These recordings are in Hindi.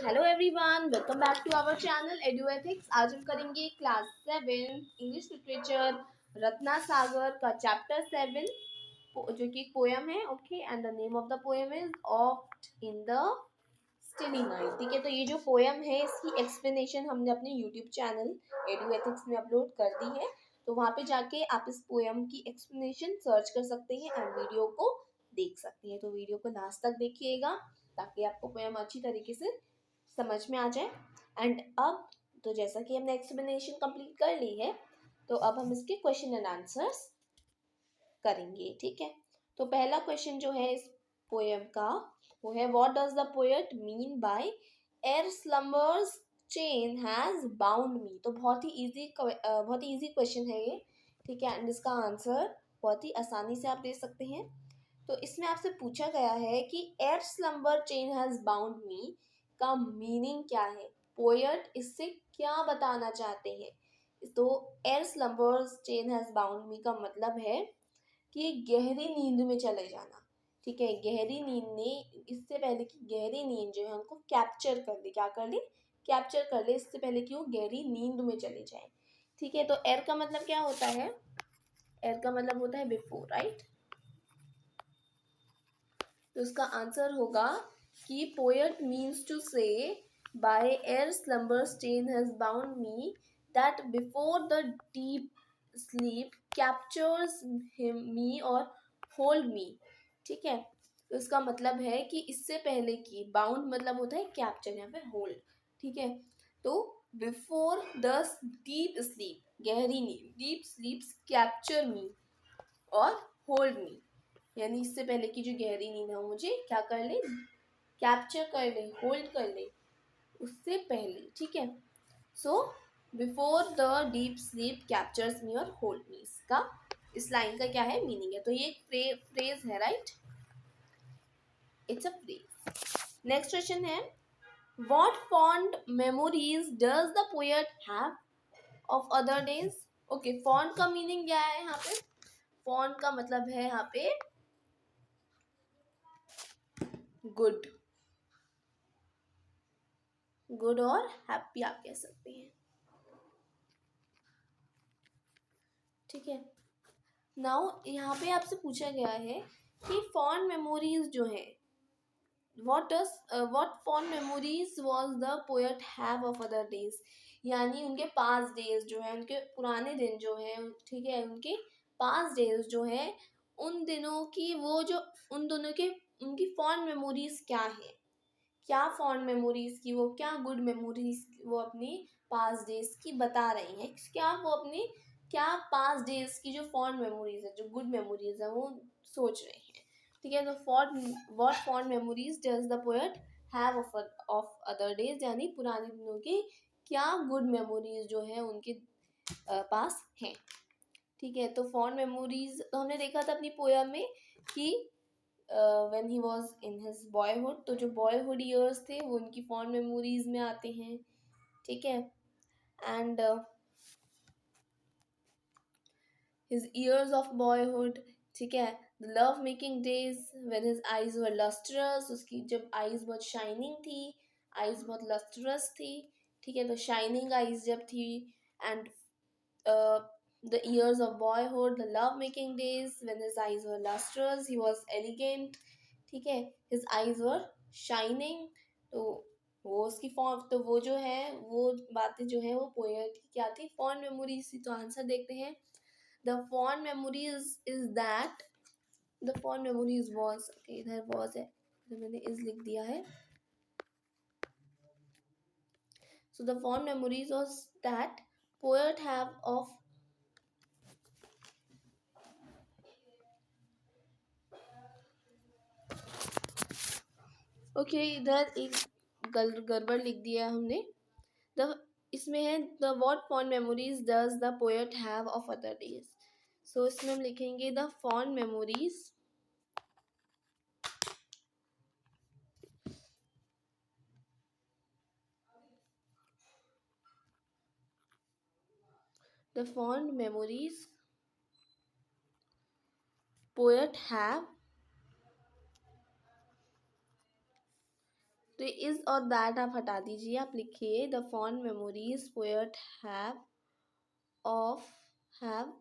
Hello everyone, welcome back to our channel Eduethics. आज हम करेंगे class 7 English literature Ratna Sagar का चैप्टर 7 जो कि एक पोएम है। Okay, and the name of the poem is oft in the stilly night. ठीक है, तो ये जो पोएम है इसकी एक्सप्लेनेशन हमने अपने यूट्यूब चैनल एडुएथिक्स में अपलोड कर दी है। तो वहाँ पे जाके आप इस पोएम की एक्सप्लेनेशन सर्च कर सकते हैं एंड वीडियो को देख सकते हैं। तो वीडियो को लास्ट तक देखिएगा ताकि आपको पोएम अच्छी तरीके से समझ में आ जाए। एंड अब तो जैसा कि हमने एक्सप्लेनेशन कंप्लीट कर ली है, तो अब हम इसके क्वेश्चन एंड आंसर्स करेंगे। ठीक है, तो पहला क्वेश्चन जो है इस पोएम का वो है, what does the poet mean by एर स्लम्बर्स चेन हैज बाउंड मी। तो बहुत ही इजी क्वेश्चन है ये। ठीक है, एंड इसका आंसर बहुत ही आसानी से आप दे सकते हैं। तो इसमें आपसे पूछा गया है कि एर स्लम्बर चेन हैज बाउंड मी का मीनिंग क्या है, पोएट इससे क्या बताना चाहते हैं। तो एर स्लम्बर्स चेन हैज बाउंड मी का मतलब है कि गहरी नींद में चले जाना। ठीक है, गहरी नींद ने, इससे पहले कि गहरी नींद जो है उनको कैप्चर कर ले, क्या कर ले, कैप्चर कर ले, इससे पहले कि वो गहरी नींद में चले जाए। ठीक है, तो एर का मतलब क्या होता है, एर का मतलब होता है बिफोर, राइट। तो इसका आंसर होगा कि poet means to say by ere slumber stain has bound me that before the deep sleep captures him me और होल्ड मी। ठीक है, तो इसका मतलब है कि इससे पहले की, बाउंड मतलब होता है कैप्चर या फिर होल्ड। ठीक है, तो बिफोर द डीप स्लीप, गहरी नींद, डीप स्लीप्स कैप्चर मी और होल्ड मी, यानी इससे पहले की जो गहरी नींद है वो मुझे क्या कर ले, कैप्चर कर ले, होल्ड कर ले, उससे पहले। ठीक है, so before the deep sleep captures me और होल्ड मी, इसका, इस लाइन का क्या है मीनिंग है। तो ये एक फ्रेज है, right, it's a phrase. Next question है, what fond memories does the poet have of other days. Okay, fond का मीनिंग क्या है यहाँ पे, फॉन्ड का मतलब है यहाँ पे गुड, गुड और हैप्पी आप कह सकते हैं। ठीक है, नाउ यहाँ पे आपसे पूछा गया है कि फॉन्ड मेमोरीज जो है, what fond memories was the poet have of other days, यानी उनके पास डेज जो है, उनके पुराने दिन जो है, ठीक है, उनके पास डेज जो है, उन दिनों की, वो जो, उन दोनों के, उनकी फॉन्ड मेमोरीज क्या है, क्या फॉन्ड मेमोरीज की, वो क्या गुड मेमोरीज वो अपनी पास डेज की बता रही हैं, क्या वो अपनी, क्या पास डेज की जो फॉन्ड मेमोरीज है, जो गुड मेमोरीज है, वो सोच रहे हैं। ठीक है, तो what fond memories does the poet have of other days, यानी पुराने दिनों की क्या गुड मेमोरीज जो है उनके पास हैं। ठीक है, तो फॉन्ड मेमोरीज तो हमने देखा था अपनी पोएम में कि when he was in his boyhood, तो जो बॉयहुड ईयर्स थे वो उनकी फॉन्ड मेमोरीज में आते हैं। ठीक है, and his years of boyhood, ठीक है, the love making days when his eyes were lustrous, उसकी जब आईज बहुत शाइनिंग थी, आईज बहुत लस्ट्रस थी। ठीक है, तो शाइनिंग आईज जब थी, and the years of boyhood, the love making days when his eyes were lustrous, he was elegant। ठीक है, his eyes were shining। तो वो उसकी फॉर्म, तो वो जो है, वो बातें जो है वो पोएट की क्या थी, फॉन्ड मेमोरीज थी। तो आंसर देखते हैं, the fond memories is that, the fond memories was, okay इधर वॉज है तो मैंने इज लिख दिया है। So the fond memories was that poet have of, okay इधर एक गड़बड़ लिख दिया हमने। द, इसमें है the what fond memories does the poet have of other days. So इसमें हम लिखेंगे the fond memories, the fond memories poet have, तो इज और दैट आप हटा दीजिए, आप लिखिए the fond memories poet of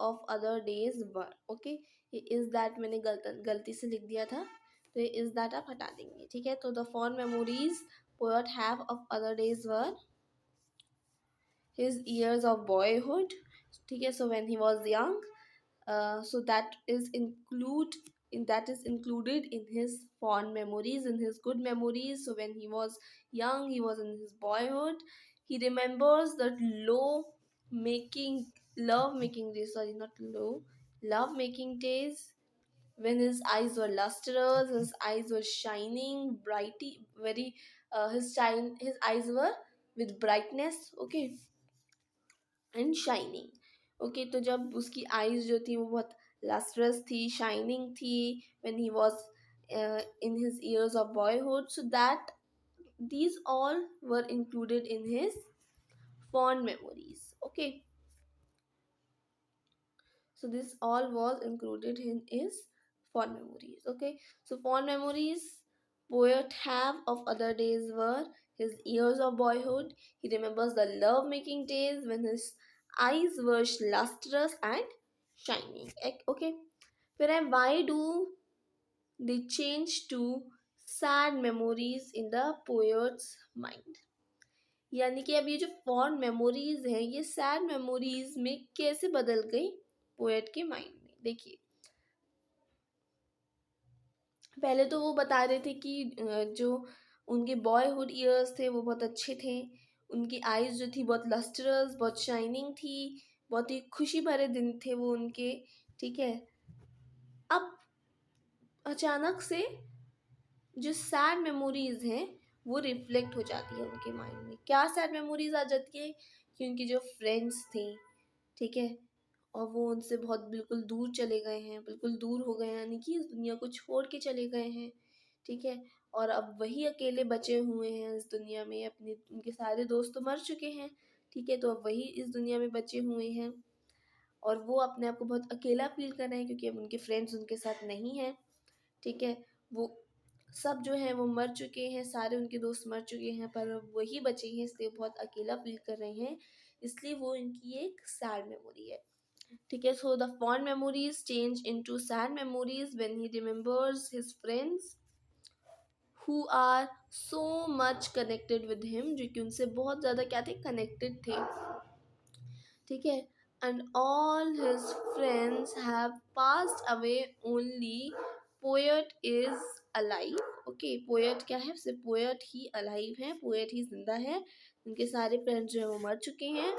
of other days were. Okay, ये इज दैट मैंने गलती से लिख दिया था, तो ये इज दैट आप हटा देंगे। ठीक है, तो the fond memories poet have of other days were his years of boyhood। ठीक है, so when he was young, so that is included in his fond memories, in his good memories। So when he was young, he was in his boyhood, he remembers that making love making days, sorry, not low, love making days, when his eyes were lustrous, his eyes were shining brighty, very his eyes were with brightness, okay, and shining. Okay, तो जब उसकी आईज जो थी वो बहुत लस्ट्रस थी, शाइनिंग थी, when he was in his years of boyhood, so that these all were included in his fond memories। Okay, so this all was included in his fond memories। Okay, so fond memories poet have of other days were his years of boyhood, he remembers the love making days when his eyes were lustrous and shining। Okay, फिर why do they change to sad memories in the poet's mind। यानी कि अब ये जो फॉन्ड मेमोरीज हैं ये सैड मेमोरीज में कैसे बदल गई पोएट के माइंड में। देखिए, पहले तो वो बता रहे थे कि जो उनके बॉयहुड ईयर्स थे वो बहुत अच्छे थे, उनकी आईज जो थी बहुत लस्टरस, बहुत शाइनिंग थी, बहुत ही खुशी भरे दिन थे वो उनके। ठीक है, अब अचानक से जो सैड मेमोरीज हैं वो रिफ्लेक्ट हो जाती है उनके माइंड में। क्या सैड मेमोरीज आ जाती है कि उनके जो फ्रेंड्स थे, ठीक है, और वो उनसे बहुत बिल्कुल दूर चले गए हैं, बिल्कुल दूर हो गए हैं, यानी कि इस दुनिया को छोड़ के चले गए हैं। ठीक है, और अब वही अकेले बचे हुए हैं इस दुनिया में, अपने उनके सारे दोस्त तो मर चुके हैं। ठीक है, तो अब वही इस दुनिया में बचे हुए हैं और वो अपने आप को बहुत अकेला फील कर रहे हैं क्योंकि अब उनके फ्रेंड्स उनके साथ नहीं हैं। ठीक है, वो सब जो है वो मर चुके हैं, सारे उनके दोस्त मर चुके हैं, पर वही बचे हैं, इसलिए बहुत अकेला फील कर रहे हैं, इसलिए वो इनकी एक सैड मेमोरी है। ठीक है, so the fond memories change into sad memories when he remembers his friends who are so much connected with him, जो कि उनसे बहुत ज़्यादा क्या थे, कनेक्टेड थे। ठीक है, and all his friends have passed away, only poet is alive. Okay, poet क्या है, सिर्फ पोएट ही अलाइव है, पोएट ही जिंदा है, उनके सारे फ्रेंड्स जो है वो मर चुके हैं।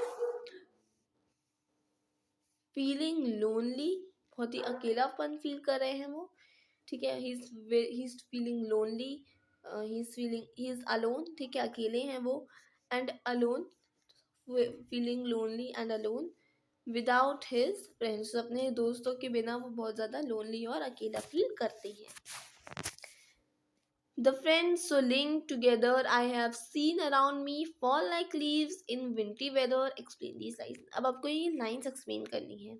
फीलिंग लोनली, बहुत ही अकेलापन फील कर रहे हैं वो। ठीक है, he is feeling lonely, he is alone. ठीक है, अकेले हैं वो, and alone, feeling lonely and alone without his friends, अपने दोस्तों के बिना वो बहुत ज़्यादा लोनली और अकेला फील करते हैं। The friends so linked together I have seen around me fall like leaves in wintry weather, explain these lines। अब आपको ये लाइन्स एक्सप्लेन करनी है।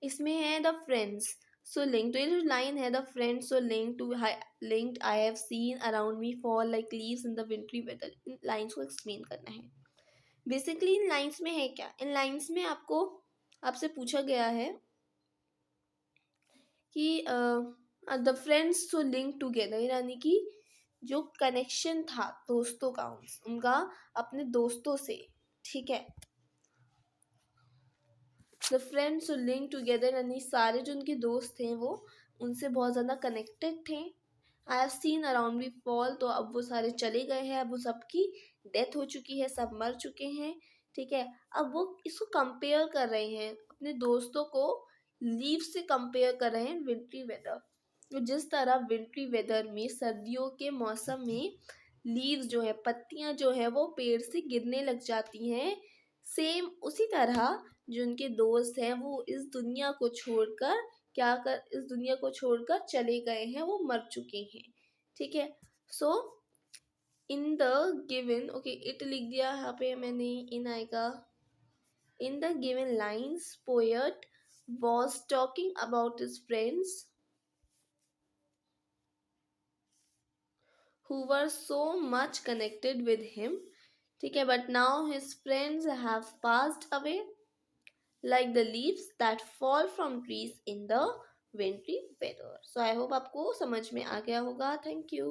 इसमें है द फ्रेंड्स सो लिंक, तो ये जो लाइन है the friends so linked I have seen around me fall like leaves in the wintry weather, इन लाइन्स को एक्सप्लेन करना है। बेसिकली इन लाइन्स में है क्या, इन लाइन्स में आपको आपसे पूछा गया है कि the friends so link together, यानी कि जो कनेक्शन था दोस्तों का, उनका अपने दोस्तों से। ठीक है, द फ्रेंड्स लिंक टुगेदर, यानी सारे जो उनके दोस्त थे वो उनसे बहुत ज़्यादा कनेक्टेड थे। आई have seen around me fall, तो अब वो सारे चले गए हैं, अब वो सबकी डेथ हो चुकी है, सब मर चुके हैं। ठीक है, अब वो इसको कंपेयर कर रहे हैं, अपने दोस्तों को लीव से कंपेयर कर रहे हैं विंटरी वेदर। तो जिस तरह विंटरी वेदर में, सर्दियों के मौसम में लीव्स जो है, पत्तियां जो है वो पेड़ से गिरने लग जाती हैं, सेम उसी तरह जो उनके दोस्त हैं वो इस दुनिया को छोड़कर इस दुनिया को छोड़कर चले गए हैं, वो मर चुके हैं। ठीक है, so in the given, okay it लिख दिया यहाँ पे मैंने, इन आएगा, in the given lines poet was talking about his friends who were so much connected with him. ठीक है, but now his friends have passed away like the leaves that fall from trees in the wintry weather. So I hope आपको समझ में आ गया होगा. Thank you.